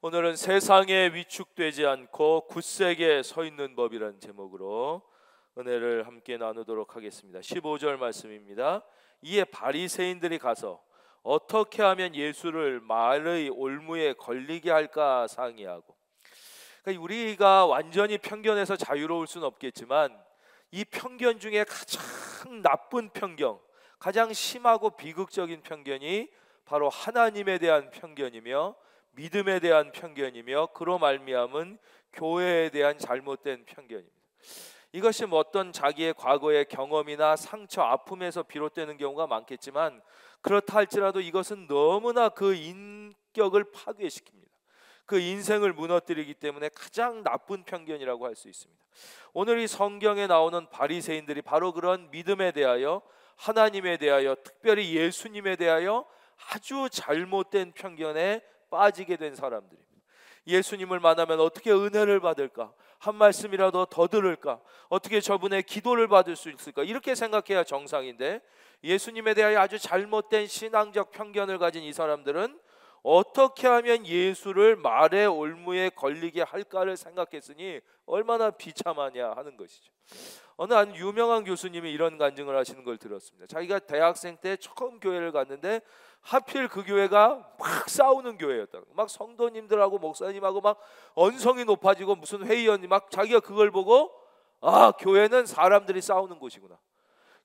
오늘은 세상에 위축되지 않고 굳세게 서 있는 법이라는 제목으로 은혜를 함께 나누도록 하겠습니다. 15절 말씀입니다. 이에 바리새인들이 가서 어떻게 하면 예수를 말의 올무에 걸리게 할까 상의하고, 그러니까 우리가 완전히 편견에서 자유로울 수는 없겠지만 이 편견 중에 가장 나쁜 편견, 가장 심하고 비극적인 편견이 바로 하나님에 대한 편견이며 믿음에 대한 편견이며 그로 말미암은 교회에 대한 잘못된 편견입니다. 이것이 어떤 자기의 과거의 경험이나 상처, 아픔에서 비롯되는 경우가 많겠지만 그렇다 할지라도 이것은 너무나 그 인격을 파괴시킵니다. 그 인생을 무너뜨리기 때문에 가장 나쁜 편견이라고 할 수 있습니다. 오늘 이 성경에 나오는 바리새인들이 바로 그런 믿음에 대하여, 하나님에 대하여, 특별히 예수님에 대하여 아주 잘못된 편견에 빠지게 된 사람들입니다. 예수님을 만나면 어떻게 은혜를 받을까? 한 말씀이라도 더 들을까? 어떻게 저분의 기도를 받을 수 있을까? 이렇게 생각해야 정상인데 예수님에 대하여 아주 잘못된 신앙적 편견을 가진 이 사람들은 어떻게 하면 예수를 말의 올무에 걸리게 할까를 생각했으니 얼마나 비참하냐 하는 것이죠. 어느 한 유명한 교수님이 이런 간증을 하시는 걸 들었습니다. 자기가 대학생 때 처음 교회를 갔는데 하필 그 교회가 막 싸우는 교회였다. 막 성도님들하고 목사님하고 막 언성이 높아지고 무슨 회의원이 막 자기가 그걸 보고 교회는 사람들이 싸우는 곳이구나.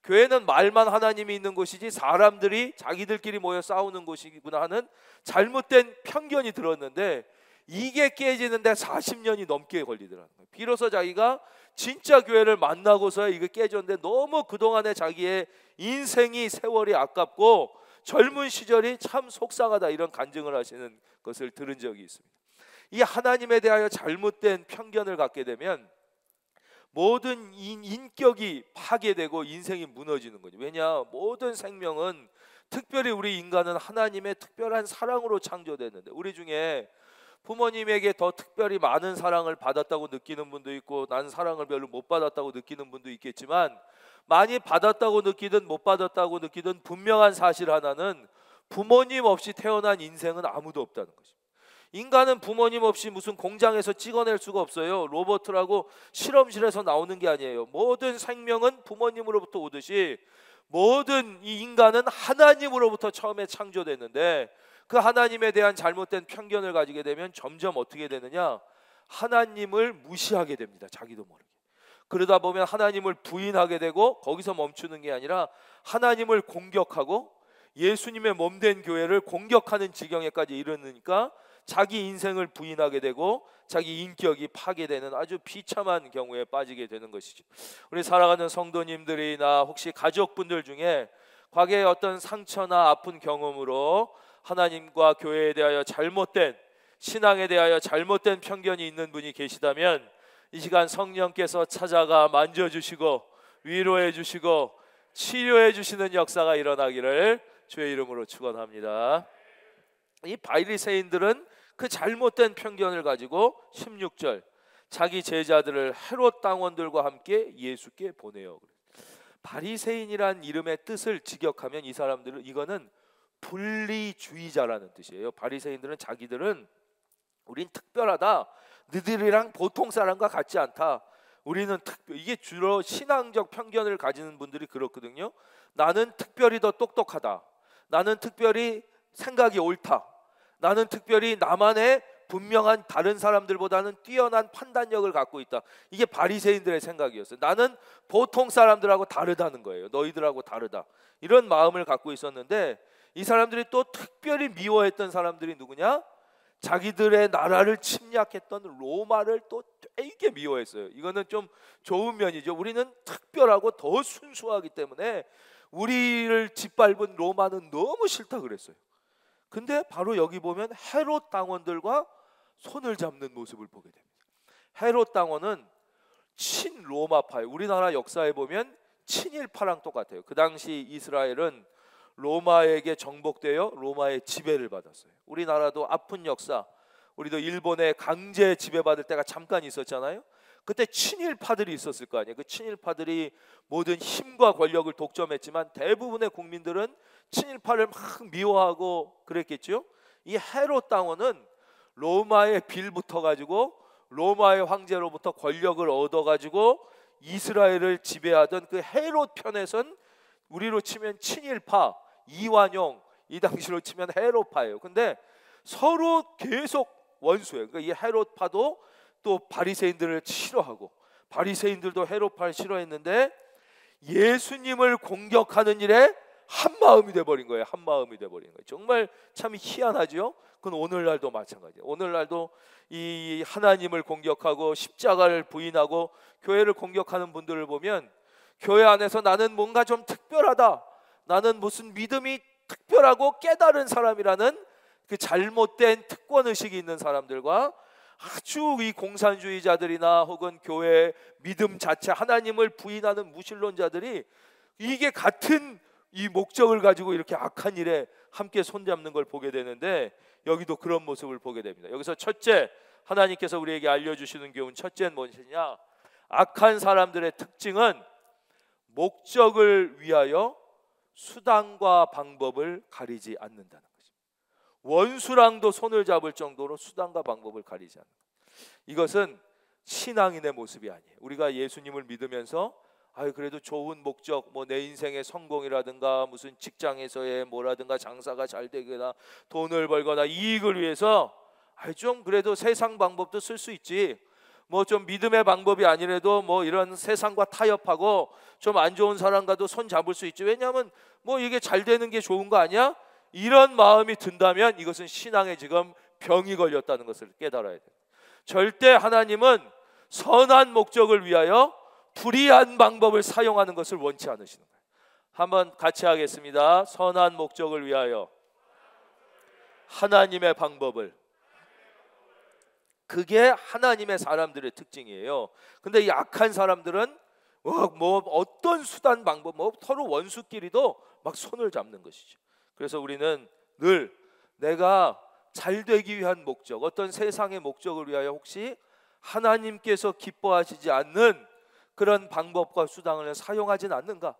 교회는 말만 하나님이 있는 곳이지 사람들이 자기들끼리 모여 싸우는 곳이구나 하는 잘못된 편견이 들었는데 이게 깨지는데 40년이 넘게 걸리더라는 거예요. 비로소 자기가 진짜 교회를 만나고서야 이게 깨졌는데 너무 그동안의 자기의 인생이 세월이 아깝고 젊은 시절이 참 속상하다, 이런 간증을 하시는 것을 들은 적이 있습니다. 이 하나님에 대하여 잘못된 편견을 갖게 되면 모든 인격이 파괴되고 인생이 무너지는 거죠. 왜냐? 모든 생명은, 특별히 우리 인간은 하나님의 특별한 사랑으로 창조됐는데 우리 중에 부모님에게 더 특별히 많은 사랑을 받았다고 느끼는 분도 있고 난 사랑을 별로 못 받았다고 느끼는 분도 있겠지만 많이 받았다고 느끼든 못 받았다고 느끼든 분명한 사실 하나는 부모님 없이 태어난 인생은 아무도 없다는 것입니다. 인간은 부모님 없이 무슨 공장에서 찍어낼 수가 없어요. 로봇이라고 실험실에서 나오는 게 아니에요. 모든 생명은 부모님으로부터 오듯이 모든 이 인간은 하나님으로부터 처음에 창조됐는데 그 하나님에 대한 잘못된 편견을 가지게 되면 점점 어떻게 되느냐? 하나님을 무시하게 됩니다. 자기도 모르게. 그러다 보면 하나님을 부인하게 되고 거기서 멈추는 게 아니라 하나님을 공격하고 예수님의 몸된 교회를 공격하는 지경에까지 이르니까 자기 인생을 부인하게 되고 자기 인격이 파괴되는 아주 비참한 경우에 빠지게 되는 것이죠. 우리 살아가는 성도님들이나 혹시 가족분들 중에 과거의 어떤 상처나 아픈 경험으로 하나님과 교회에 대하여 잘못된, 신앙에 대하여 잘못된 편견이 있는 분이 계시다면 이 시간 성령께서 찾아가 만져주시고 위로해 주시고 치료해 주시는 역사가 일어나기를 주의 이름으로 축원합니다. 이 바리새인들은 그 잘못된 편견을 가지고 16절 자기 제자들을 헤롯 당원들과 함께 예수께 보내요. 바리새인이란 이름의 뜻을 직역하면 이 사람들은 이거는 분리주의자라는 뜻이에요. 바리새인들은 자기들은 우린 특별하다, 너희들이랑 보통 사람과 같지 않다, 우리는 이게 주로 신앙적 편견을 가지는 분들이 그렇거든요. 나는 특별히 더 똑똑하다, 나는 특별히 생각이 옳다, 나는 특별히 나만의 분명한 다른 사람들보다는 뛰어난 판단력을 갖고 있다. 이게 바리새인들의 생각이었어요. 나는 보통 사람들하고 다르다는 거예요. 너희들하고 다르다, 이런 마음을 갖고 있었는데 이 사람들이 또 특별히 미워했던 사람들이 누구냐? 자기들의 나라를 침략했던 로마를 또 되게 미워했어요. 이거는 좀 좋은 면이죠. 우리는 특별하고 더 순수하기 때문에 우리를 짓밟은 로마는 너무 싫다 그랬어요. 근데 바로 여기 보면 헤롯 당원들과 손을 잡는 모습을 보게 됩니다. 헤롯 당원은 친로마파예요. 우리나라 역사에 보면 친일파랑 똑같아요. 그 당시 이스라엘은 로마에게 정복되어 로마의 지배를 받았어요. 우리나라도 아픈 역사, 우리도 일본의 강제 지배받을 때가 잠깐 있었잖아요. 그때 친일파들이 있었을 거 아니에요. 그 친일파들이 모든 힘과 권력을 독점했지만 대부분의 국민들은 친일파를 막 미워하고 그랬겠죠. 이 헤롯 당원은 로마의 빌부터 가지고 로마의 황제로부터 권력을 얻어가지고 이스라엘을 지배하던 그 헤롯 편에선 우리로 치면 친일파, 이완용, 이 당시로 치면 헤롯파예요. 근데 서로 계속 원수예요. 그러니까 이 헤롯파도 또 바리새인들을 싫어하고 바리새인들도 헤롯파를 싫어했는데 예수님을 공격하는 일에 한 마음이 돼버린 거예요. 한 마음이 돼버린 거예요. 정말 참 희한하죠. 그건 오늘날도 마찬가지예요. 오늘날도 이 하나님을 공격하고 십자가를 부인하고 교회를 공격하는 분들을 보면 교회 안에서 나는 뭔가 좀 특별하다, 나는 무슨 믿음이 특별하고 깨달은 사람이라는 그 잘못된 특권의식이 있는 사람들과 아주 이 공산주의자들이나 혹은 교회의 믿음 자체 하나님을 부인하는 무신론자들이 이게 같은 이 목적을 가지고 이렇게 악한 일에 함께 손잡는 걸 보게 되는데 여기도 그런 모습을 보게 됩니다. 여기서 첫째, 하나님께서 우리에게 알려주시는 교훈 첫째는 무엇이냐? 악한 사람들의 특징은 목적을 위하여 수단과 방법을 가리지 않는다는 것입니다. 원수랑도 손을 잡을 정도로 수단과 방법을 가리지 않는 것. 이것은 신앙인의 모습이 아니에요. 우리가 예수님을 믿으면서 그래도 좋은 목적, 뭐 내 인생의 성공이라든가 무슨 직장에서의 뭐라든가 장사가 잘 되거나 돈을 벌거나 이익을 위해서 좀 그래도 세상 방법도 쓸 수 있지, 뭐 좀 믿음의 방법이 아니라도 뭐 이런 세상과 타협하고 좀 안 좋은 사람과도 손 잡을 수 있지, 왜냐하면 뭐 이게 잘 되는 게 좋은 거 아니야? 이런 마음이 든다면 이것은 신앙에 지금 병이 걸렸다는 것을 깨달아야 돼요. 절대 하나님은 선한 목적을 위하여 불의한 방법을 사용하는 것을 원치 않으시는 거예요. 한번 같이 하겠습니다. 선한 목적을 위하여 하나님의 방법을. 그게 하나님의 사람들의 특징이에요. 근데 이 악한 사람들은 뭐 어떤 수단 방법, 뭐 서로 원수끼리도 막 손을 잡는 것이죠. 그래서 우리는 늘 내가 잘 되기 위한 목적, 어떤 세상의 목적을 위하여 혹시 하나님께서 기뻐하시지 않는 그런 방법과 수단을 사용하진 않는가,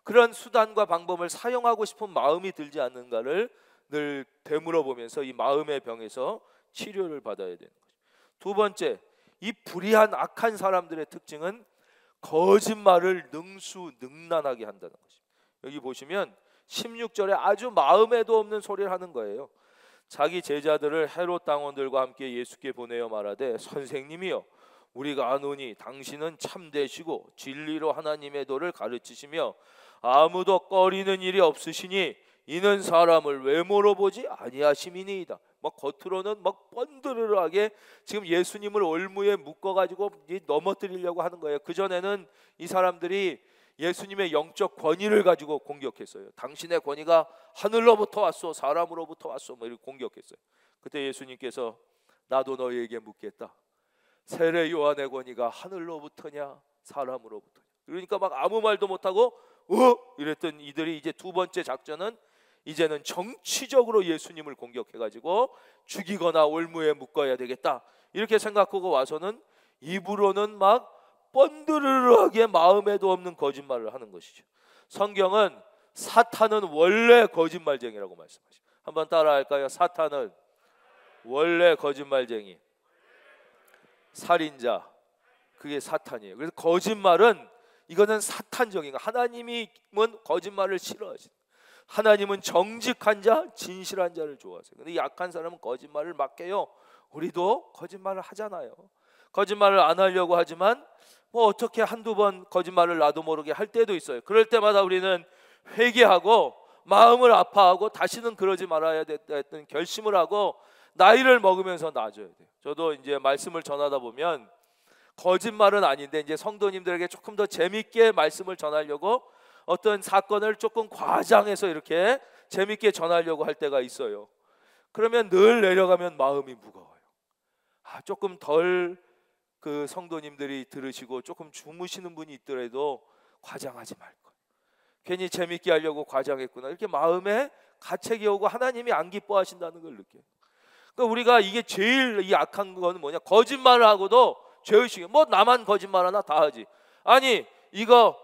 그런 수단과 방법을 사용하고 싶은 마음이 들지 않는가를 늘 되물어보면서 이 마음의 병에서 치료를 받아야 되는 거죠. 두 번째, 이 불의한 악한 사람들의 특징은 거짓말을 능수능란하게 한다는 것입니다. 여기 보시면 16절에 아주 마음에도 없는 소리를 하는 거예요. 자기 제자들을 헤롯 당원들과 함께 예수께 보내어 말하되 선생님이여, 우리가 아노니 당신은 참되시고 진리로 하나님의 도를 가르치시며 아무도 꺼리는 일이 없으시니 이는 사람을 외모로 보지 아니하심이니이다. 막 겉으로는 막 뻔드르르하게 지금 예수님을 올무에 묶어가지고 넘어뜨리려고 하는 거예요. 그전에는 이 사람들이 예수님의 영적 권위를 가지고 공격했어요. 당신의 권위가 하늘로부터 왔소, 사람으로부터 왔소, 뭐 이렇게 공격했어요. 그때 예수님께서 나도 너희에게 묻겠다. 세례 요한의 권위가 하늘로부터냐 사람으로부터냐. 그러니까 막 아무 말도 못하고 이랬던 이들이 이제 두 번째 작전은 이제는 정치적으로 예수님을 공격해가지고 죽이거나 올무에 묶어야 되겠다 이렇게 생각하고 와서는 입으로는 막 뻔드르르하게 마음에도 없는 거짓말을 하는 것이죠. 성경은 사탄은 원래 거짓말쟁이라고 말씀하시죠. 한번 따라할까요? 사탄은 원래 거짓말쟁이, 살인자, 그게 사탄이에요. 그래서 거짓말은 이거는 사탄적인 거. 하나님은 거짓말을 싫어하시죠. 하나님은 정직한 자, 진실한 자를 좋아하세요. 근데 약한 사람은 거짓말을 막 해요. 우리도 거짓말을 하잖아요. 거짓말을 안 하려고 하지만 뭐 어떻게 한두 번 거짓말을 나도 모르게 할 때도 있어요. 그럴 때마다 우리는 회개하고 마음을 아파하고 다시는 그러지 말아야 됐던 결심을 하고 나이를 먹으면서 나아져야 돼요. 저도 이제 말씀을 전하다 보면 거짓말은 아닌데 이제 성도님들에게 조금 더 재밌게 말씀을 전하려고 어떤 사건을 조금 과장해서 이렇게 재밌게 전하려고 할 때가 있어요. 그러면 늘 내려가면 마음이 무거워요. 조금 덜 그 성도님들이 들으시고 조금 주무시는 분이 있더라도 과장하지 말 것. 괜히 재밌게 하려고 과장했구나. 이렇게 마음에 가책이 오고 하나님이 안 기뻐하신다는 걸 느껴요. 그러니까 우리가 이게 제일 이 악한 거는 뭐냐? 거짓말을 하고도 죄의식이 뭐 나만 거짓말하나 다 하지. 아니 이거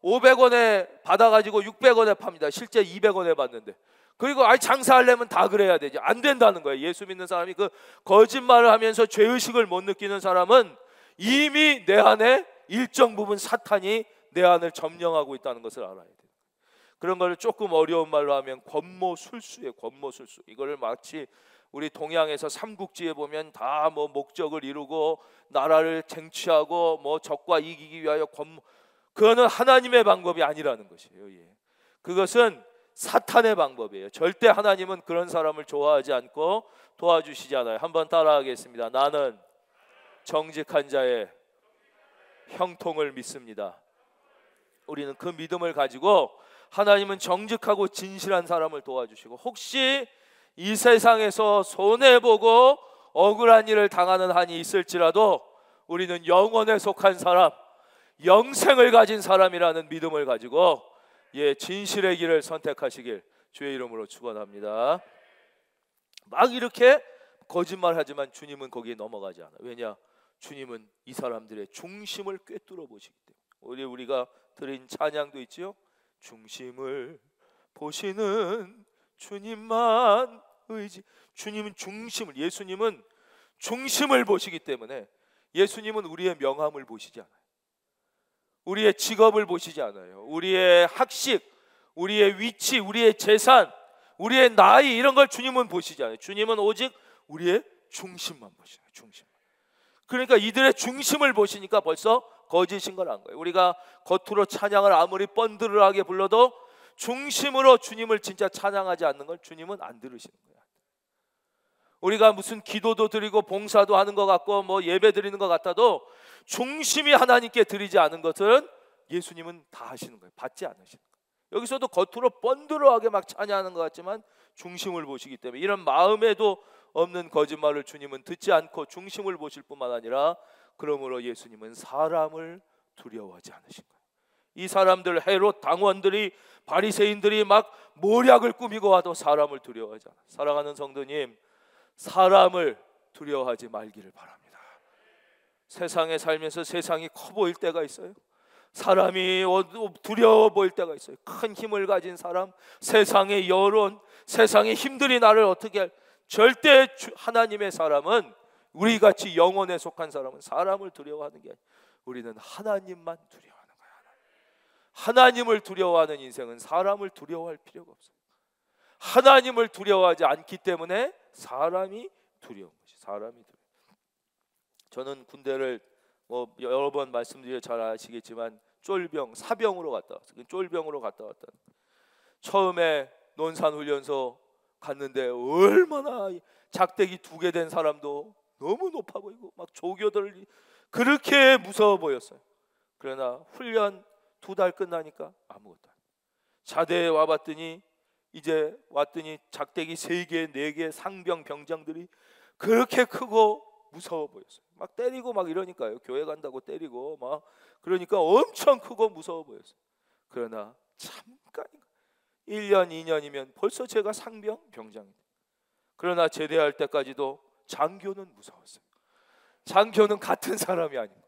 500원에 받아가지고 600원에 팝니다. 실제 200원에 받는데 그리고 장사하려면 다 그래야 되지. 안 된다는 거예요. 예수 믿는 사람이 그 거짓말을 하면서 죄의식을 못 느끼는 사람은 이미 내 안에 일정 부분 사탄이 내 안을 점령하고 있다는 것을 알아야 돼요. 그런 걸 조금 어려운 말로 하면 권모술수예요. 권모술수. 이거를 마치 우리 동양에서 삼국지에 보면 다 뭐 목적을 이루고 나라를 쟁취하고 뭐 적과 이기기 위하여 그거는 하나님의 방법이 아니라는 것이에요. 예. 그것은 사탄의 방법이에요. 절대 하나님은 그런 사람을 좋아하지 않고 도와주시지 않아요. 한번 따라하겠습니다. 나는 정직한 자의 형통을 믿습니다. 우리는 그 믿음을 가지고 하나님은 정직하고 진실한 사람을 도와주시고, 혹시 이 세상에서 손해보고 억울한 일을 당하는 한이 있을지라도 우리는 영원에 속한 사람, 영생을 가진 사람이라는 믿음을 가지고 진실의 길을 선택하시길 주의 이름으로 축원합니다. 막 이렇게 거짓말하지만 주님은 거기에 넘어가지 않아요. 왜냐? 주님은 이 사람들의 중심을 꿰뚫어 보시기 때문에. 우리가 드린 찬양도 있지요. 중심을 보시는 주님만 의지. 주님은 중심을, 예수님은 중심을 보시기 때문에 예수님은 우리의 명함을 보시지 않아요. 우리의 직업을 보시지 않아요. 우리의 학식, 우리의 위치, 우리의 재산, 우리의 나이, 이런 걸 주님은 보시지 않아요. 주님은 오직 우리의 중심만 보시는 거예요. 중심. 그러니까 이들의 중심을 보시니까 벌써 거짓인 걸 안 거예요. 우리가 겉으로 찬양을 아무리 뻔드르하게 불러도 중심으로 주님을 진짜 찬양하지 않는 걸 주님은 안 들으시는 거예요. 우리가 무슨 기도도 드리고 봉사도 하는 것 같고 뭐 예배 드리는 것 같아도 중심이 하나님께 드리지 않은 것은 예수님은 다 하시는 거예요. 받지 않으시는 거예요. 여기서도 겉으로 뻔드러하게 막 찬양하는 것 같지만 중심을 보시기 때문에 이런 마음에도 없는 거짓말을 주님은 듣지 않고 중심을 보실 뿐만 아니라, 그러므로 예수님은 사람을 두려워하지 않으신 거예요. 이 사람들, 헤롯 당원들이, 바리새인들이 막 모략을 꾸미고 와도 사람을 두려워하지 않아요. 사랑하는 성도님, 사람을 두려워하지 말기를 바랍니다. 세상에 살면서 세상이 커 보일 때가 있어요. 사람이 두려워 보일 때가 있어요. 큰 힘을 가진 사람, 세상의 여론, 세상의 힘들이 나를 어떻게 할, 절대 하나님의 사람은, 우리같이 영혼에 속한 사람은 사람을 두려워하는 게 아니에요. 우리는 하나님만 두려워하는 거야. 하나님을 두려워하는 인생은 사람을 두려워할 필요가 없어요. 하나님을 두려워하지 않기 때문에 사람이 두려운 것이, 사람이 두려워. 저는 군대를 뭐 여러 번 말씀드려 잘 아시겠지만 쫄병, 사병으로 갔다 왔어요. 쫄병으로 갔다 왔다. 처음에 논산훈련소 갔는데 얼마나 작대기 2개 된 사람도 너무 높아 보이고 막 조교들 그렇게 무서워 보였어요. 그러나 훈련 2달 끝나니까 아무것도 안. 자대에 와봤더니, 이제 왔더니 작대기 3개, 4개 상병 병장들이 그렇게 크고 무서워 보였어요. 막 때리고 막 이러니까요. 교회 간다고 때리고 막 그러니까 엄청 크고 무서워 보였어요. 그러나 잠깐 1년 2년이면 벌써 제가 상병 병장입니다. 그러나 제대할 때까지도 장교는 무서웠어요. 장교는 같은 사람이 아니고,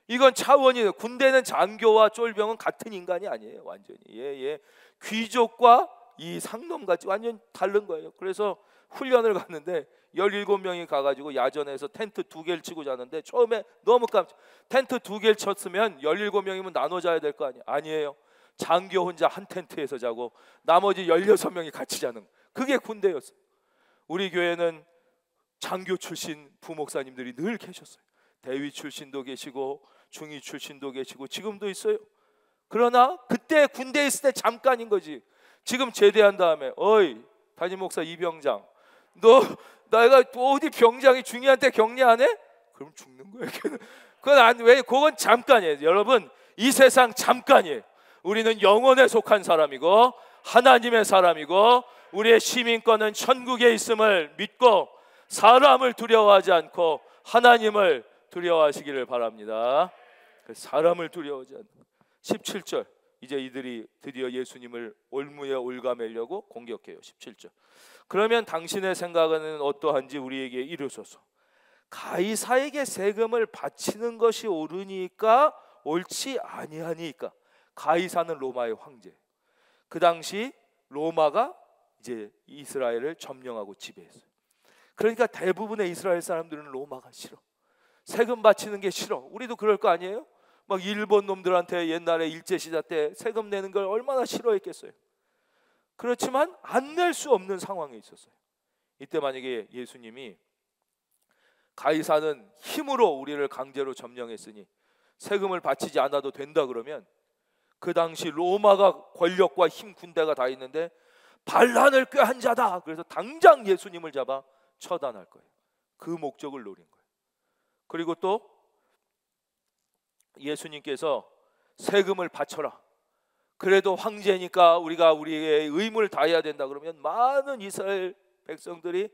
이건 차원이에요. 군대는 장교와 쫄병은 같은 인간이 아니에요. 완전히 귀족과 이 상놈같이 완전 다른 거예요. 그래서 훈련을 갔는데 17명이 가가지고 야전에서 텐트 2개를 치고 자는데, 처음에 너무 텐트 2개를 쳤으면 17명이면 나눠 자야 될 거 아니에요. 장교 혼자 한 텐트에서 자고 나머지 16명이 같이 자는, 그게 군대였어요. 우리 교회는 장교 출신 부목사님들이 늘 계셨어요. 대위 출신도 계시고 중위 출신도 계시고 지금도 있어요. 그러나 그때 군대에 있을 때 잠깐인 거지. 지금 제대한 다음에, 어이 담임 목사 이병장, 너 내가 어디 병장이 중위한테 격려 안 해? 그럼 죽는 거예요. 그건 잠깐이에요. 여러분, 이 세상 잠깐이에요. 우리는 영혼에 속한 사람이고 하나님의 사람이고, 우리의 시민권은 천국에 있음을 믿고 사람을 두려워하지 않고 하나님을 두려워하시기를 바랍니다. 사람을 두려워하지 않는 17절, 이제 이들이 드디어 예수님을 올무에 올가매려고 공격해요. 17절, 그러면 당신의 생각은 어떠한지 우리에게 이르소서. 가이사에게 세금을 바치는 것이 옳으니까 옳지 아니하니까. 가이사는 로마의 황제. 그 당시 로마가 이제 이스라엘을 점령하고 지배했어요. 그러니까 대부분의 이스라엘 사람들은 로마가 싫어. 세금 바치는 게 싫어. 우리도 그럴 거 아니에요? 막 일본 놈들한테 옛날에 일제시대 때 세금 내는 걸 얼마나 싫어했겠어요. 그렇지만 안 낼 수 없는 상황에 있었어요. 이때 만약에 예수님이 가이사는 힘으로 우리를 강제로 점령했으니 세금을 바치지 않아도 된다 그러면, 그 당시 로마가 권력과 힘 군대가 다 있는데 반란을 꾀한 자다, 그래서 당장 예수님을 잡아 처단할 거예요. 그 목적을 노린 거예요. 그리고 또 예수님께서 세금을 바쳐라, 그래도 황제니까 우리가 우리의 의무를 다해야 된다 그러면 많은 이스라엘 백성들이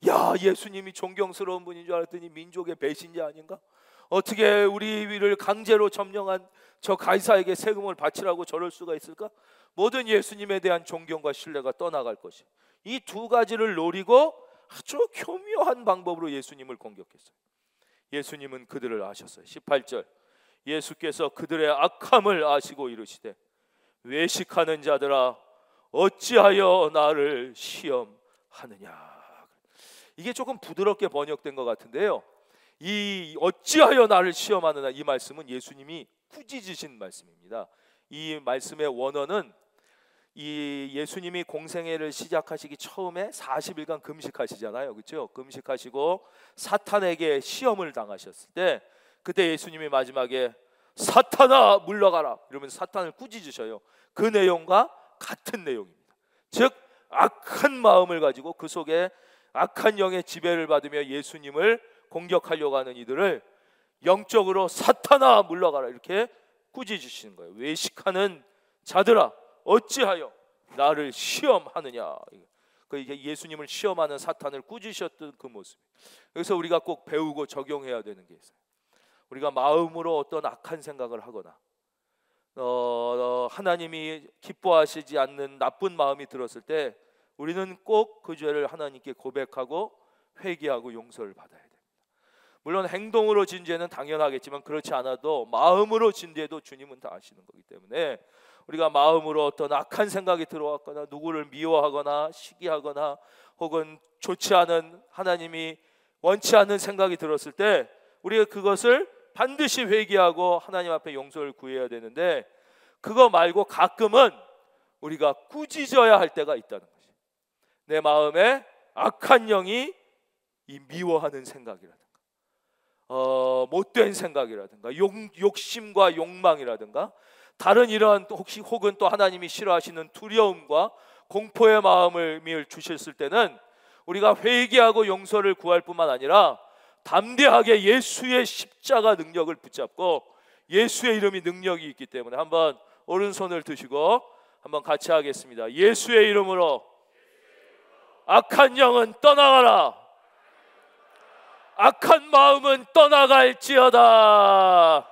야, 예수님이 존경스러운 분인 줄 알았더니 민족의 배신자 아닌가? 어떻게 우리를 강제로 점령한 저 가이사에게 세금을 바치라고 저럴 수가 있을까? 모든 예수님에 대한 존경과 신뢰가 떠나갈 것이, 이 두 가지를 노리고 아주 교묘한 방법으로 예수님을 공격했어요. 예수님은 그들을 아셨어요. 18절, 예수께서 그들의 악함을 아시고 이르시되 외식하는 자들아 어찌하여 나를 시험하느냐. 이게 조금 부드럽게 번역된 것 같은데요, 이 어찌하여 나를 시험하느냐, 이 말씀은 예수님이 꾸짖으신 말씀입니다. 이 말씀의 원어는 이 예수님이 공생애를 시작하시기 처음에 40일간 금식하시잖아요, 그렇죠? 금식하시고 사탄에게 시험을 당하셨을 때, 그때 예수님이 마지막에 사탄아 물러가라 이러면서 사탄을 꾸짖으셔요. 그 내용과 같은 내용입니다. 즉 악한 마음을 가지고 그 속에 악한 영의 지배를 받으며 예수님을 공격하려고 하는 이들을 영적으로 사탄아 물러가라 이렇게 꾸짖으시는 거예요. 외식하는 자들아 어찌하여 나를 시험하느냐. 예수님을 시험하는 사탄을 꾸짖으셨던 그 모습. 그래서 우리가 꼭 배우고 적용해야 되는 게 있어요. 우리가 마음으로 어떤 악한 생각을 하거나 하나님이 기뻐하시지 않는 나쁜 마음이 들었을 때 우리는 꼭 그 죄를 하나님께 고백하고 회개하고 용서를 받아야 됩니다. 물론 행동으로 진 죄는 당연하겠지만 그렇지 않아도 마음으로 진 죄도 주님은 다 아시는 거기 때문에 우리가 마음으로 어떤 악한 생각이 들어왔거나 누구를 미워하거나 시기하거나 혹은 좋지 않은, 하나님이 원치 않는 생각이 들었을 때 우리가 그것을 반드시 회개하고 하나님 앞에 용서를 구해야 되는데, 그거 말고 가끔은 우리가 꾸짖어야 할 때가 있다는 거죠. 내 마음에 악한 영이 이 미워하는 생각이라든가 못된 생각이라든가 욕심과 욕망이라든가 다른 이러한 혹은 또 하나님이 싫어하시는 두려움과 공포의 마음을 주셨을 때는 우리가 회개하고 용서를 구할 뿐만 아니라 담대하게 예수의 십자가 능력을 붙잡고, 예수의 이름이 능력이 있기 때문에 한번 오른손을 드시고 한번 같이 하겠습니다. 예수의 이름으로 악한 영은 떠나가라. 악한 마음은 떠나갈지어다.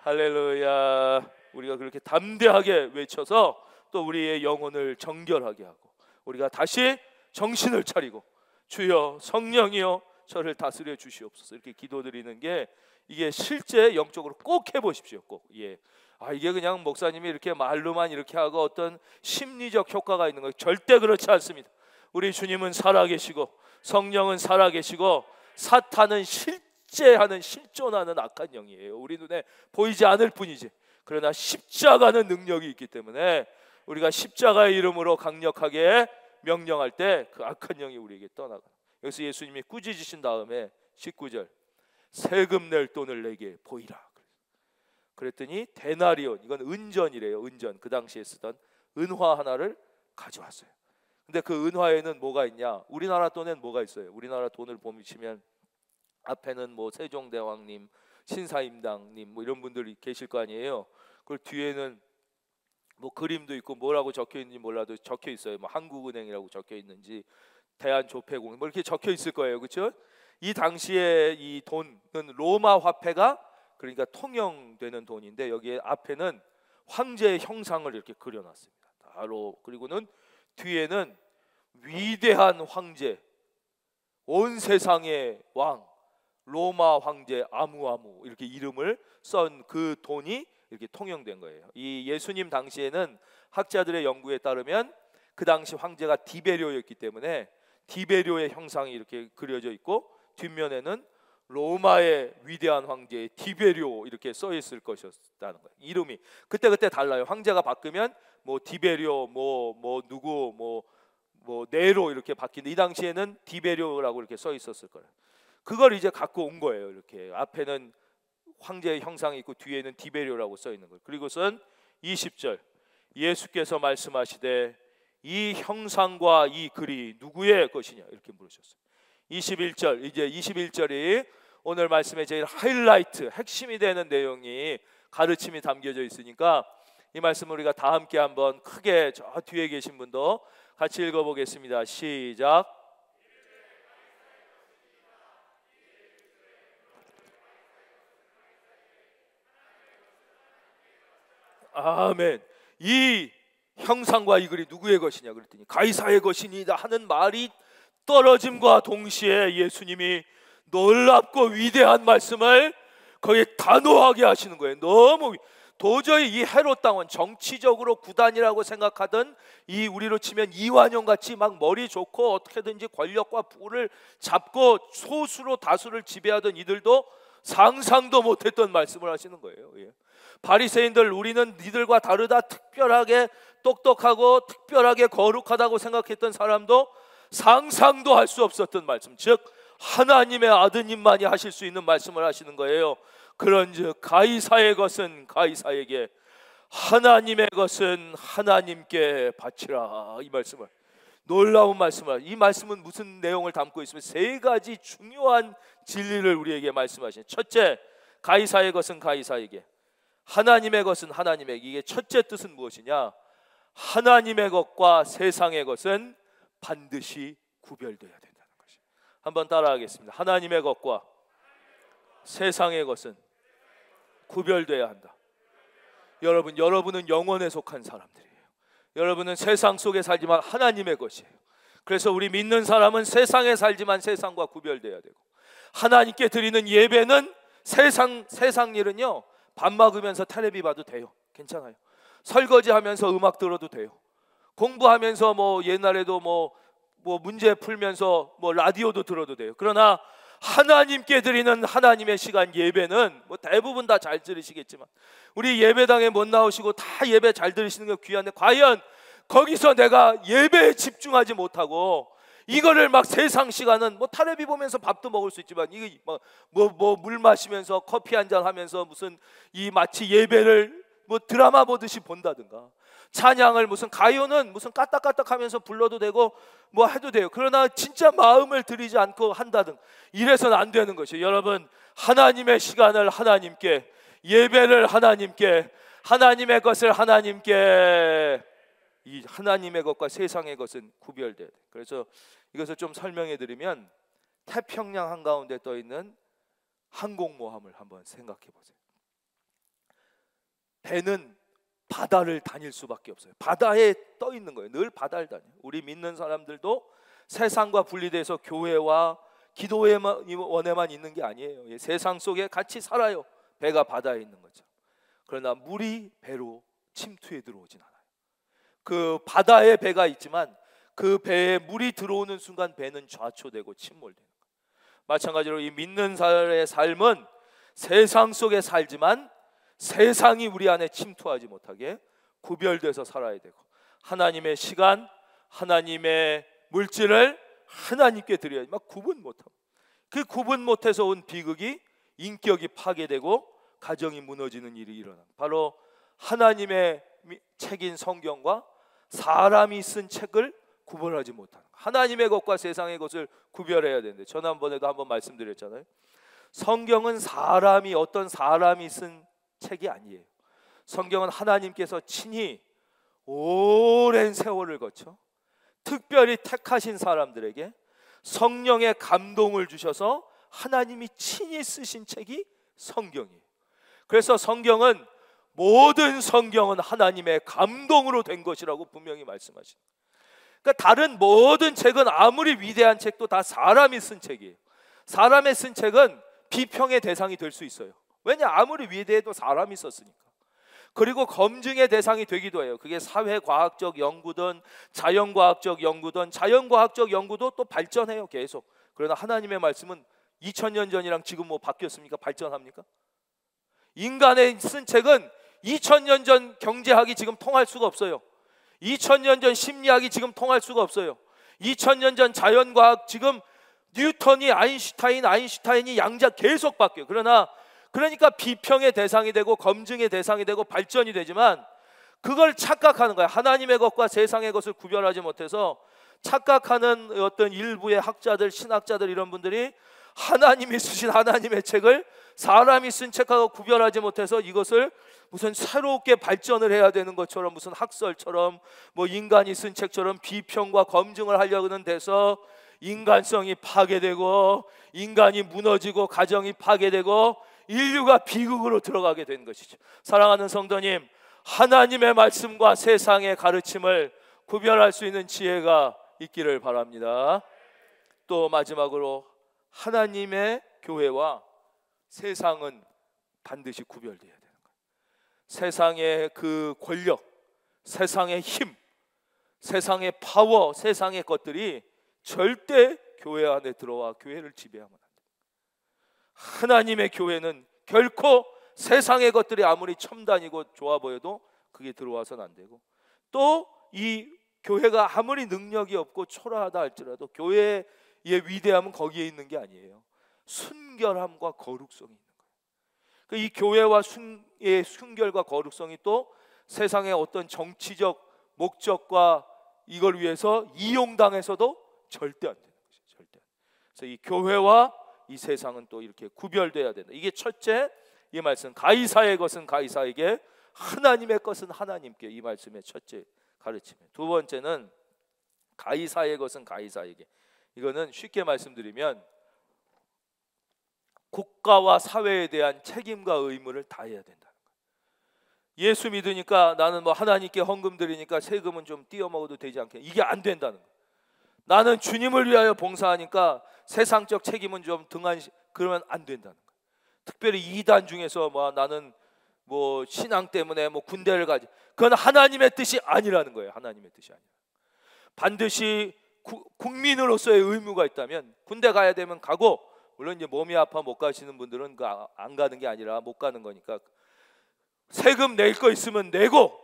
할렐루야. 우리가 그렇게 담대하게 외쳐서 또 우리의 영혼을 정결하게 하고 우리가 다시 정신을 차리고 주여 성령이여 저를 다스려 주시옵소서 이렇게 기도드리는 게, 이게 실제 영적으로 꼭 해보십시오. 꼭. 예. 이게 그냥 목사님이 이렇게 말로만 이렇게 하고 어떤 심리적 효과가 있는 거 절대 그렇지 않습니다. 우리 주님은 살아계시고 성령은 살아계시고 사탄은 실존하는 악한 영이에요. 우리 눈에 보이지 않을 뿐이지. 그러나 십자가는 능력이 있기 때문에 우리가 십자가의 이름으로 강력하게 명령할 때 그 악한 영이 우리에게 떠나가. 여기서 예수님이 꾸짖으신 다음에 19절, 세금 낼 돈을 내게 보이라. 그랬더니 데나리온, 이건 은전이래요. 은전, 그 당시에 쓰던 은화 하나를 가져왔어요. 근데 그 은화에는 뭐가 있냐? 우리나라 돈에는 뭐가 있어요? 우리나라 돈을 보시면 앞에는 뭐 세종대왕님, 신사임당님 뭐 이런 분들이 계실 거 아니에요. 그 뒤에는 뭐 그림도 있고 뭐라고 적혀 있는지 몰라도 적혀 있어요. 뭐 한국은행이라고 적혀 있는지 대한조폐공 뭐 이렇게 적혀 있을 거예요. 그렇죠? 이 당시에 이 돈은 로마 화폐가 그러니까 통용되는 돈인데, 여기에 앞에는 황제의 형상을 이렇게 그려놨습니다. 바로. 그리고는 뒤에는 위대한 황제, 온 세상의 왕, 로마 황제 아무아무 이렇게 이름을 쓴 그 돈이 이렇게 통용된 거예요. 이 예수님 당시에는 학자들의 연구에 따르면 그 당시 황제가 디베리오였기 때문에 디베리오의 형상이 이렇게 그려져 있고, 뒷면에는 로마의 위대한 황제 디베리오 이렇게 써 있을 것이었다는 거예요. 이름이 그때 달라요. 황제가 바뀌면 뭐 디베리오 뭐 누구 뭐 네로 이렇게 바뀌는데, 이 당시에는 디베리오라고 이렇게 써 있었을 거예요. 그걸 이제 갖고 온 거예요. 이렇게 앞에는 황제의 형상이 있고 뒤에는 디베리오라고 써 있는 거예요. 그리고선 20절 예수께서 말씀하시되 이 형상과 이 글이 누구의 것이냐 이렇게 물으셨어요. 21절, 이제 21절이 오늘 말씀의 제일 하이라이트, 핵심이 되는 내용이, 가르침이 담겨져 있으니까 이 말씀을 우리가 다 함께 한번 크게 저 뒤에 계신 분도 같이 읽어보겠습니다. 시작. 아멘. 이 형상과 이 글이 누구의 것이냐 그랬더니 가이사의 것이니이다 하는 말이 떨어짐과 동시에 예수님이 놀랍고 위대한 말씀을 거기에 단호하게 하시는 거예요. 너무 도저히 이 헤롯 당원, 정치적으로 구단이라고 생각하던 이 우리로 치면 이완용 같이 막 머리 좋고 어떻게든지 권력과 부를 잡고 소수로 다수를 지배하던 이들도 상상도 못했던 말씀을 하시는 거예요. 예. 바리새인들, 우리는 니들과 다르다, 특별하게 똑똑하고 특별하게 거룩하다고 생각했던 사람도 상상도 할 수 없었던 말씀, 즉 하나님의 아드님만이 하실 수 있는 말씀을 하시는 거예요. 그런즉 가이사의 것은 가이사에게, 하나님의 것은 하나님께 바치라. 이 말씀을, 놀라운 말씀을, 이 말씀은 무슨 내용을 담고 있으면 세 가지 중요한 진리를 우리에게 말씀하시는. 첫째, 가이사의 것은 가이사에게, 하나님의 것은 하나님에게. 이게 첫째 뜻은 무엇이냐? 하나님의 것과 세상의 것은 반드시 구별되어야 된다는 것이. 한번 따라하겠습니다. 하나님의 것과 세상의 것은 구별되어야 한다. 여러분은 영혼에 속한 사람들이에요. 여러분은 세상 속에 살지만 하나님의 것이에요. 그래서 우리 믿는 사람은 세상에 살지만 세상과 구별되어야 되고, 하나님께 드리는 예배는 세상 일은요, 밥 먹으면서 텔레비 봐도 돼요. 괜찮아요. 설거지하면서 음악 들어도 돼요. 공부하면서 뭐 옛날에도 뭐 문제 풀면서 뭐 라디오도 들어도 돼요. 그러나 하나님께 드리는 하나님의 시간, 예배는 뭐 대부분 다 잘 들으시겠지만, 우리 예배당에 못 나오시고 다 예배 잘 들으시는 게 귀한데, 과연 거기서 내가 예배에 집중하지 못하고 이거를 막 세상 시간은 뭐 텔레비 보면서 밥도 먹을 수 있지만, 이게 뭐 물 마시면서 커피 한잔 하면서 무슨 이 마치 예배를 뭐 드라마 보듯이 본다든가, 찬양을 무슨 가요는 무슨 까딱까딱하면서 불러도 되고 뭐 해도 돼요. 그러나 진짜 마음을 들이지 않고 한다든, 이래서는 안 되는 것이에요. 여러분, 하나님의 시간을 하나님께, 예배를 하나님께, 하나님의 것을 하나님께, 이 하나님의 것과 세상의 것은 구별돼야 돼요. 그래서 이것을 좀 설명해 드리면, 태평양 한가운데 떠 있는 항공모함을 한번 생각해 보세요. 배는 바다를 다닐 수밖에 없어요. 바다에 떠 있는 거예요. 늘 바다를 다녀요. 우리 믿는 사람들도 세상과 분리돼서 교회와 기도원에만 있는 게 아니에요. 세상 속에 같이 살아요. 배가 바다에 있는 거죠. 그러나 물이 배로 침투해 들어오진 않아요. 그 바다에 배가 있지만 그 배에 물이 들어오는 순간 배는 좌초되고 침몰되는 거예요. 마찬가지로 이 믿는 자의 삶은 세상 속에 살지만 세상이 우리 안에 침투하지 못하게 구별돼서 살아야 되고, 하나님의 시간, 하나님의 물질을 하나님께 드려야지 막 구분 못하고, 그 구분 못해서 온 비극이 인격이 파괴되고 가정이 무너지는 일이 일어나. 바로 하나님의 책인 성경과 사람이 쓴 책을 구분하지 못하는, 하나님의 것과 세상의 것을 구별해야 되는데, 지난번에도 한번 말씀드렸잖아요. 성경은 어떤 사람이 쓴 책이 아니에요. 성경은 하나님께서 친히 오랜 세월을 거쳐 특별히 택하신 사람들에게 성령의 감동을 주셔서 하나님이 친히 쓰신 책이 성경이에요. 그래서 모든 성경은 하나님의 감동으로 된 것이라고 분명히 말씀하십니다. 그러니까 다른 모든 책은, 아무리 위대한 책도 다 사람이 쓴 책이에요. 사람의 쓴 책은 비평의 대상이 될 수 있어요. 왜냐? 아무리 위대해도 사람이 썼으니까. 그리고 검증의 대상이 되기도 해요. 그게 사회과학적 연구든 자연과학적 연구든, 자연과학적 연구도 또 발전해요, 계속. 그러나 하나님의 말씀은 2000년 전이랑 지금 뭐 바뀌었습니까? 발전합니까? 인간의 쓴 책은 2000년 전 경제학이 지금 통할 수가 없어요. 2000년 전 심리학이 지금 통할 수가 없어요. 2000년 전 자연과학, 지금 뉴턴이 아인슈타인이 양자 계속 바뀌어요. 그러니까 비평의 대상이 되고 검증의 대상이 되고 발전이 되지만, 그걸 착각하는 거야. 하나님의 것과 세상의 것을 구별하지 못해서 착각하는 어떤 일부의 학자들, 신학자들, 이런 분들이 하나님이 쓰신 하나님의 책을 사람이 쓴 책하고 구별하지 못해서 이것을 무슨 새롭게 발전을 해야 되는 것처럼, 무슨 학설처럼, 뭐 인간이 쓴 책처럼 비평과 검증을 하려는 데서 인간성이 파괴되고, 인간이 무너지고, 가정이 파괴되고, 인류가 비극으로 들어가게 된 것이죠. 사랑하는 성도님, 하나님의 말씀과 세상의 가르침을 구별할 수 있는 지혜가 있기를 바랍니다. 또 마지막으로, 하나님의 교회와 세상은 반드시 구별되어야 되는 거예요. 세상의 그 권력, 세상의 힘, 세상의 파워, 세상의 것들이 절대 교회 안에 들어와 교회를 지배하면 안 돼요. 하나님의 교회는 결코 세상의 것들이 아무리 첨단이고 좋아 보여도 그게 들어와서는 안 되고, 또 이 교회가 아무리 능력이 없고 초라하다 할지라도 교회의 위대함은 거기에 있는 게 아니에요. 순결함과 거룩성이 있는 거예요. 이 교회와 의 순결과 거룩성이 또 세상의 어떤 정치적 목적과 이걸 위해서 이용당해서도 절대 안 되는 것이죠. 절대. 그래서 이 교회와 이 세상은 또 이렇게 구별돼야 된다. 이게 첫째, 이 말씀, 가이사의 것은 가이사에게, 하나님의 것은 하나님께, 이 말씀의 첫째 가르침이에요. 두 번째는 가이사의 것은 가이사에게. 이거는 쉽게 말씀드리면 국가와 사회에 대한 책임과 의무를 다해야 된다는 거예요. 예수 믿으니까 나는 뭐 하나님께 헌금 드리니까 세금은 좀 띄어 먹어도 되지 않겠냐, 이게 안 된다는 거예요. 나는 주님을 위하여 봉사하니까 세상적 책임은 좀 그러면 안 된다는 거예요. 특별히 이단 중에서 뭐 나는 뭐 신앙 때문에 뭐 군대를 가지, 그건 하나님의 뜻이 아니라는 거예요. 하나님의 뜻이 아니라. 반드시 국민으로서의 의무가 있다면 군대 가야 되면 가고, 물론 이제 몸이 아파 못 가시는 분들은 안 가는 게 아니라 못 가는 거니까, 세금 낼 거 있으면 내고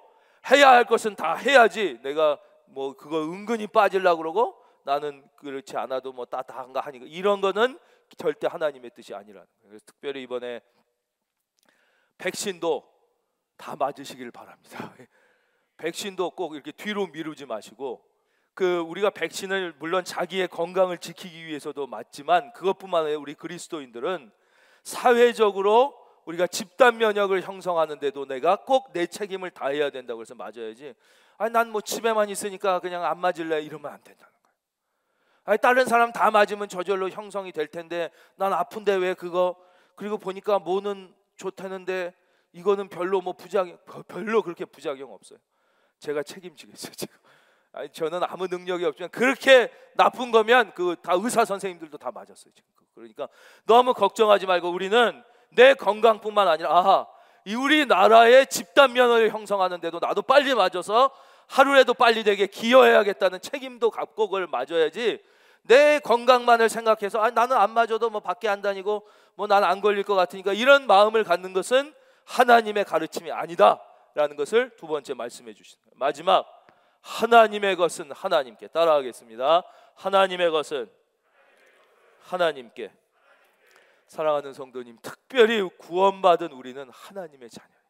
해야 할 것은 다 해야지, 내가 뭐 그거 은근히 빠지려고 그러고 나는 그렇지 않아도 뭐 따다한가 하니까, 이런 거는 절대 하나님의 뜻이 아니라는 거예요. 그래서 특별히 이번에 백신도 다 맞으시길 바랍니다. 백신도 꼭 이렇게 뒤로 미루지 마시고, 우리가 백신을 물론 자기의 건강을 지키기 위해서도 맞지만, 그것뿐만 아니라 우리 그리스도인들은 사회적으로 우리가 집단 면역을 형성하는데도 내가 꼭 내 책임을 다해야 된다고 해서 맞아야지, 아니 난 뭐 집에만 있으니까 그냥 안 맞을래, 이러면 안 된다는 거예요. 아니 다른 사람 다 맞으면 저절로 형성이 될 텐데 난 아픈데 왜 그거, 그리고 보니까 뭐는 좋다는데 이거는 별로 뭐 별로 그렇게 부작용 없어요. 제가 책임지겠어요 지금. 아니 저는 아무 능력이 없지만 그렇게 나쁜 거면 다 의사 선생님들도 다 맞았어요 지금. 그러니까 너무 걱정하지 말고, 우리는 내 건강뿐만 아니라 이 우리나라의 집단 면역을 형성하는데도 나도 빨리 맞아서 하루라도 빨리 되게 기여해야겠다는 책임도 갖고 그걸 맞아야지, 내 건강만을 생각해서 나는 안 맞아도 뭐 밖에 안 다니고 뭐 난 안 걸릴 것 같으니까, 이런 마음을 갖는 것은 하나님의 가르침이 아니다라는 것을 두 번째 말씀해 주시는 거예요. 마지막, 하나님의 것은 하나님께. 따라하겠습니다. 하나님의 것은 하나님께. 사랑하는 성도님, 특별히 구원받은 우리는 하나님의 자녀예요.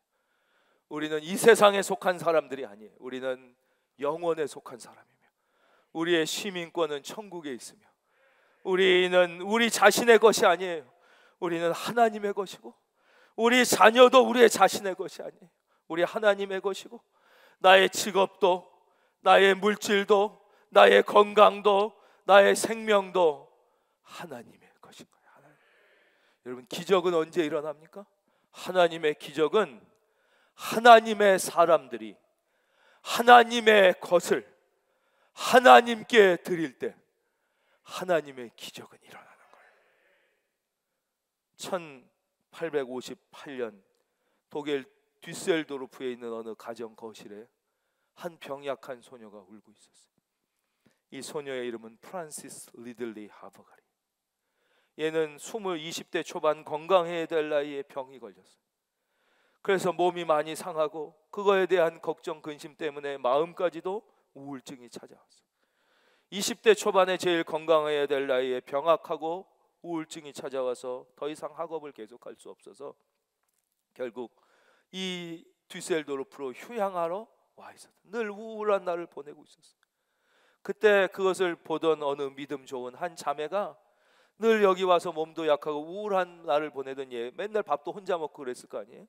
우리는 이 세상에 속한 사람들이 아니에요. 우리는 영원에 속한 사람이며, 우리의 시민권은 천국에 있으며, 우리는 우리 자신의 것이 아니에요. 우리는 하나님의 것이고, 우리 자녀도 우리의 자신의 것이 아니에요. 우리 하나님의 것이고, 나의 직업도, 나의 물질도, 나의 건강도, 나의 생명도 하나님의 것인 거예요. 하나님. 여러분, 기적은 언제 일어납니까? 하나님의 기적은 하나님의 사람들이 하나님의 것을 하나님께 드릴 때 하나님의 기적은 일어나는 거예요. 1858년 독일 뒤셀도르프에 있는 어느 가정 거실에 한 병약한 소녀가 울고 있었어요. 이 소녀의 이름은 프란시스 리들리 하버가리. 얘는 20대 초반 건강해야 될 나이에 병이 걸렸어요. 그래서 몸이 많이 상하고 그거에 대한 걱정 근심 때문에 마음까지도 우울증이 찾아왔어요. 20대 초반에 제일 건강해야 될 나이에 병악하고 우울증이 찾아와서 더 이상 학업을 계속할 수 없어서 결국 이 뒤셀도르프로 휴양하러 와 있었다. 늘 우울한 날을 보내고 있었어요. 그때 그것을 보던 어느 믿음 좋은 한 자매가 늘 여기 와서 몸도 약하고 우울한 날을 보내던 얘, 맨날 밥도 혼자 먹고 그랬을 거 아니에요.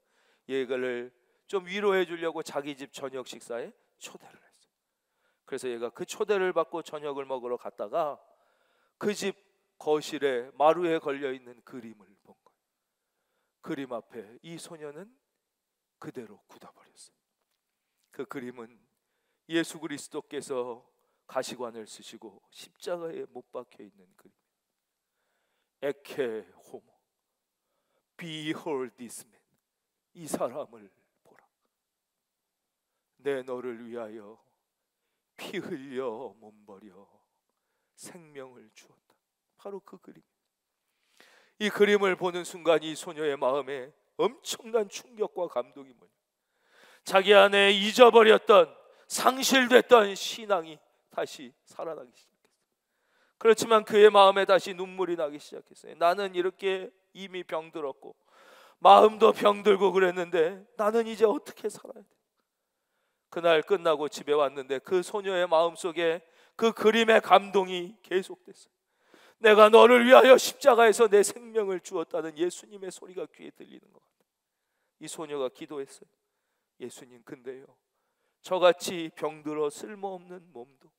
얘를 좀 위로해 주려고 자기 집 저녁 식사에 초대를 했어요. 그래서 얘가 그 초대를 받고 저녁을 먹으러 갔다가 그 집 거실에 마루에 걸려있는 그림을 본 거예요. 그림 앞에 이 소녀는 그대로 굳어버렸어요. 그 그림은 예수 그리스도께서 가시관을 쓰시고 십자가에 못 박혀 있는 그림. 에케 호모, behold this man. 이 사람을 보라. 내 너를 위하여 피 흘려 몸버려 생명을 주었다. 바로 그 그림. 이 그림을 보는 순간 이 소녀의 마음에 엄청난 충격과 감동이 뭐냐, 자기 안에 잊어버렸던 상실됐던 신앙이 다시 살아나기 시작했어요. 그렇지만 그의 마음에 다시 눈물이 나기 시작했어요. 나는 이렇게 이미 병들었고 마음도 병들고 그랬는데 나는 이제 어떻게 살아야 돼? 그날 끝나고 집에 왔는데 그 소녀의 마음속에 그 그림의 감동이 계속됐어요. 내가 너를 위하여 십자가에서 내 생명을 주었다는 예수님의 소리가 귀에 들리는 것 같아요. 이 소녀가 기도했어요. 예수님, 근데요, 저같이 병들어 쓸모없는 몸도,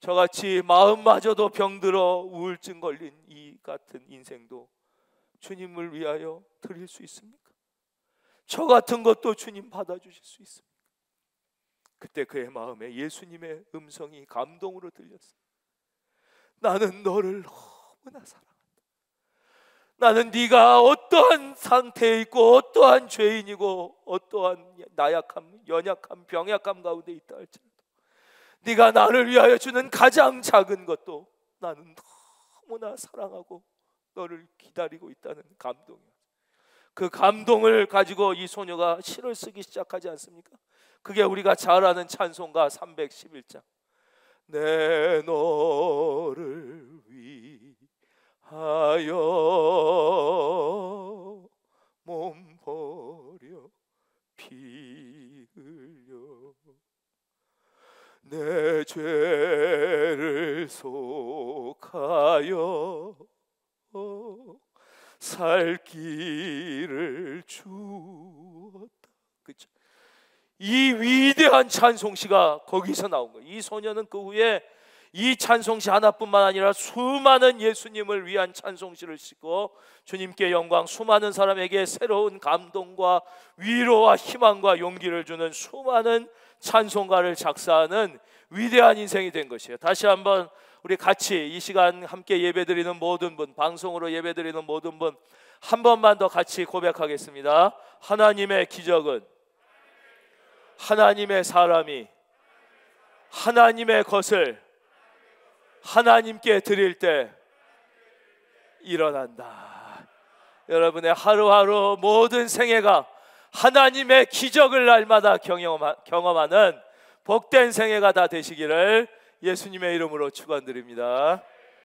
저같이 마음마저도 병들어 우울증 걸린 이 같은 인생도 주님을 위하여 드릴 수 있습니까? 저 같은 것도 주님 받아주실 수 있습니까? 그때 그의 마음에 예수님의 음성이 감동으로 들렸어요. 나는 너를 너무나 사랑한다. 나는 네가 어떠한 상태에 있고 어떠한 죄인이고 어떠한 나약함, 연약함, 병약함 가운데 있다 할지라도 네가 나를 위하여 주는 가장 작은 것도 나는 너무나 사랑하고 너를 기다리고 있다는 감동이야. 그 감동을 가지고 이 소녀가 시를 쓰기 시작하지 않습니까? 그게 우리가 잘 아는 찬송가 311장. 내 너를 위하여 몸 버려 피 흘려 내 죄를 속하여 살 길을 주었다. 그렇죠? 이 위대한 찬송시가 거기서 나온 거예요. 이 소녀는 그 후에 이 찬송시 하나뿐만 아니라 수많은 예수님을 위한 찬송시를 쓰고 주님께 영광, 수많은 사람에게 새로운 감동과 위로와 희망과 용기를 주는 수많은 찬송가를 작사하는 위대한 인생이 된 것이에요. 다시 한번 우리 같이 이 시간 함께 예배드리는 모든 분, 방송으로 예배드리는 모든 분, 한 번만 더 같이 고백하겠습니다. 하나님의 기적은 하나님의 사람이 하나님의 것을 하나님께 드릴 때 일어난다. 여러분의 하루하루 모든 생애가 하나님의 기적을 날마다 경험하는 복된 생애가 다 되시기를 예수님의 이름으로 축원드립니다.